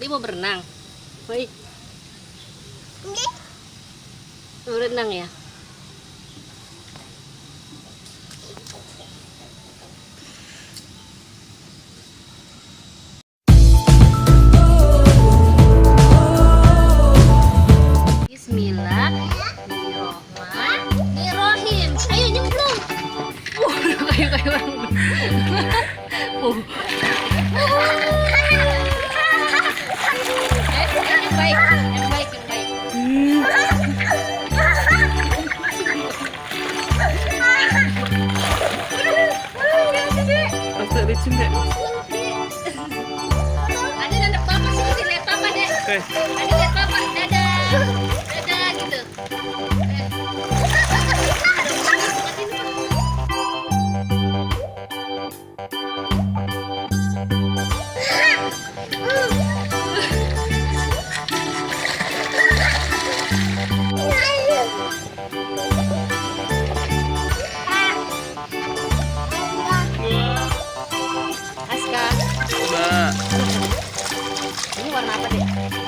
Dia mau berenang. Woi. Mau berenang ya? Bismillahirrahmanirrahim. Ayo nyemplung. Kayak orang. Yang baik, yang baik, yang baik. Masuk di sini. Ada anak papa sini, lihat papa deh. Oke. Ada lihat papa, dadah, dadah gitu. Aska, Coba. ini warna apa deh?